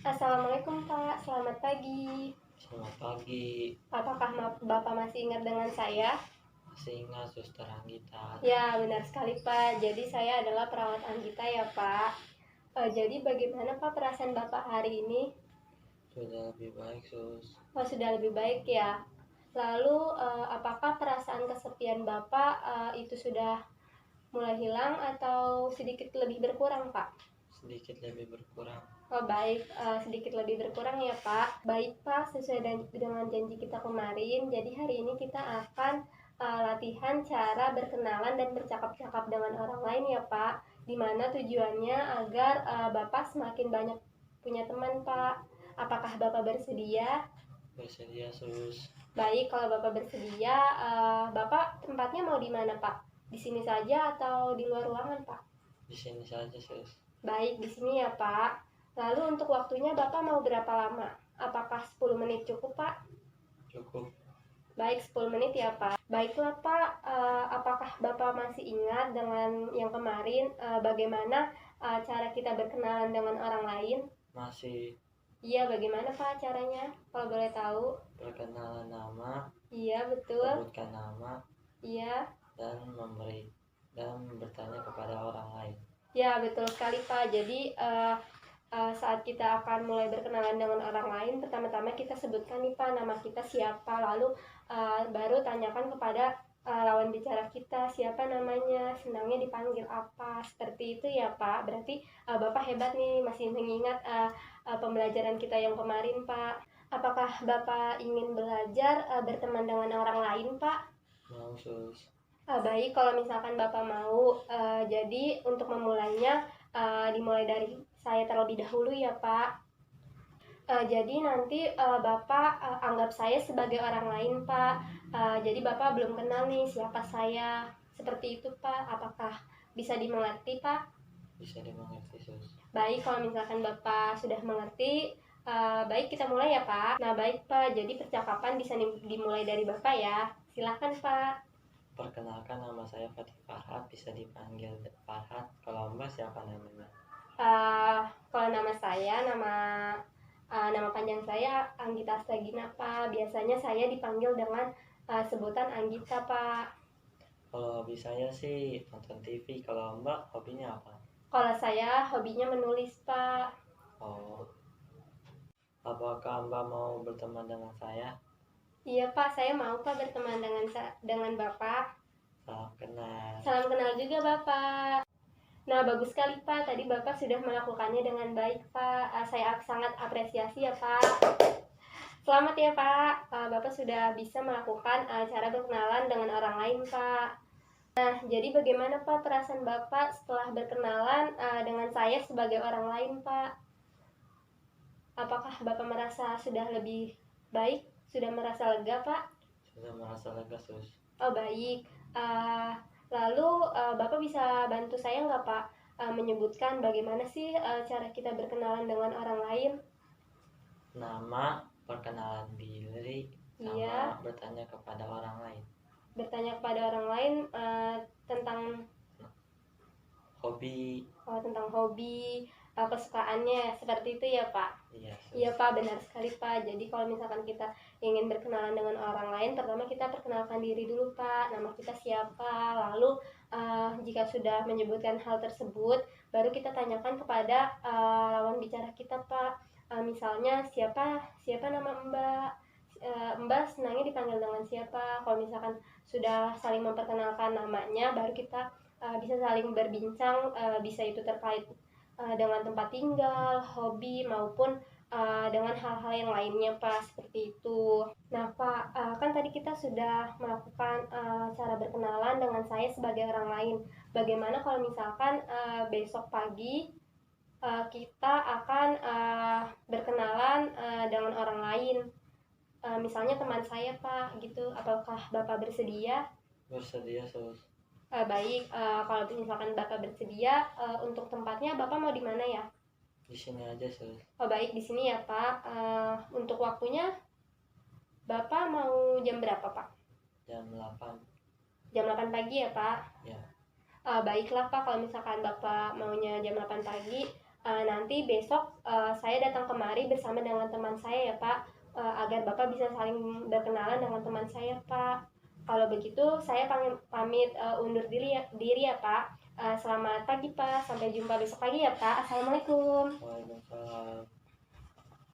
Assalamualaikum Pak, selamat pagi. Selamat pagi, Apakah Bapak masih ingat dengan saya? masih ingat Suster Anggita? Ya, benar sekali Pak. Jadi saya adalah perawat Anggita ya Pak. Jadi bagaimana Pak perasaan Bapak hari ini? Sudah lebih baik, Sus. Oh, sudah lebih baik ya. Lalu apakah perasaan kesepian Bapak itu sudah mulai hilang atau sedikit lebih berkurang Pak? Sedikit lebih berkurang. Oh baik, sedikit lebih berkurang ya Pak. Baik Pak, sesuai dengan janji kita kemarin, jadi hari ini kita akan latihan cara berkenalan dan bercakap-cakap dengan orang lain ya Pak. Dimana tujuannya agar Bapak semakin banyak punya teman Pak. Apakah Bapak bersedia? Bersedia, Sus. Baik, kalau Bapak bersedia, Bapak tempatnya mau di mana Pak? Di sini saja atau di luar ruangan Pak? Di sini saja, Sus. Baik, di sini ya Pak. Lalu untuk waktunya Bapak mau berapa lama? Apakah 10 menit cukup Pak? Cukup. Baik, 10 menit ya Pak. Baiklah Pak, apakah Bapak masih ingat dengan yang kemarin bagaimana cara kita berkenalan dengan orang lain? Masih. Iya, bagaimana Pak caranya? Kalau boleh tahu? Perkenalan nama, Iya, betul. sebutkan nama, Iya. dan bertanya kepada orang lain. Ya, betul sekali Pak. Jadi saat kita akan mulai berkenalan dengan orang lain, pertama-tama kita sebutkan nih Pak nama kita siapa, lalu baru tanyakan kepada lawan bicara kita siapa namanya, senangnya dipanggil apa, seperti itu ya Pak. Berarti Bapak hebat nih, masih mengingat pembelajaran kita yang kemarin Pak. Apakah Bapak ingin belajar berteman dengan orang lain Pak? Mau, Sus. Baik, kalau misalkan Bapak mau, jadi untuk memulainya dimulai dari saya terlebih dahulu ya Pak. Jadi nanti Bapak anggap saya sebagai orang lain Pak. Jadi Bapak belum kenal nih siapa saya. Seperti itu Pak. Apakah bisa dimengerti Pak? Bisa dimengerti, Sus. Baik, kalau misalkan Bapak sudah mengerti, baik kita mulai ya Pak. Nah baik Pak, jadi percakapan bisa dimulai dari Bapak ya. Silahkan Pak. Perkenalkan, nama saya Fatih Farhat, bisa dipanggil Farhat. Kalau Mbak siapa namanya? Kalau nama saya, nama panjang saya Anggita Astagina Pak. Biasanya saya dipanggil dengan sebutan Anggita Pak. Kalau hobi saya sih nonton TV. Kalau Mbak hobinya apa? Kalau saya hobinya menulis Pak. Oh, apakah Mbak mau berteman dengan saya? Iya Pak, saya mau Pak berteman dengan Bapak. Salam kenal. Salam kenal juga Bapak. Nah, bagus sekali Pak. Tadi Bapak sudah melakukannya dengan baik Pak. Saya sangat apresiasi ya Pak. Selamat ya Pak. Bapak sudah bisa melakukan cara berkenalan dengan orang lain Pak. Nah, jadi bagaimana Pak perasaan Bapak setelah berkenalan dengan saya sebagai orang lain Pak? Apakah Bapak merasa sudah lebih baik? Sudah merasa lega Pak? Sudah merasa lega, Sus. Oh baik. Lalu Bapak bisa bantu saya nggak Pak menyebutkan bagaimana sih cara kita berkenalan dengan orang lain? Nama, perkenalan diri, sama Iya. bertanya kepada orang lain. Bertanya kepada orang lain tentang Hobi. tentang hobi, kesukaannya, seperti itu ya Pak? Iya, Sus. Iya Pak, benar sekali Pak. Jadi kalau misalkan kita ingin berkenalan dengan orang lain, pertama kita perkenalkan diri dulu Pak, nama kita siapa, lalu jika sudah menyebutkan hal tersebut, baru kita tanyakan kepada lawan bicara kita Pak. Misalnya siapa nama Mbak, Mbak senangnya dipanggil dengan siapa. Kalau misalkan sudah saling memperkenalkan namanya, baru kita bisa saling berbincang, bisa itu terkait dengan tempat tinggal, hobi, maupun dengan hal-hal yang lainnya Pak, seperti itu. Nah Pak, kan tadi kita sudah melakukan cara berkenalan dengan saya sebagai orang lain. Bagaimana kalau misalkan besok pagi kita akan berkenalan dengan orang lain, misalnya teman saya Pak, gitu. Apakah Bapak bersedia? Bersedia, Sus. Baik, kalau misalkan Bapak bersedia, untuk tempatnya Bapak mau di mana ya? Di sini aja, Sus. Oh baik, di sini ya Pak. Untuk waktunya Bapak mau jam berapa Pak? Jam 8. Jam 8 pagi ya Pak? Ya. Baiklah Pak, kalau misalkan Bapak maunya jam 8 pagi, Nanti besok saya datang kemari bersama dengan teman saya ya Pak, agar Bapak bisa saling berkenalan dengan teman saya Pak. Kalau begitu saya pamit undur diri ya Pak. Selamat pagi Pak, sampai jumpa besok pagi ya Pak. Assalamualaikum. Waalaikumsalam.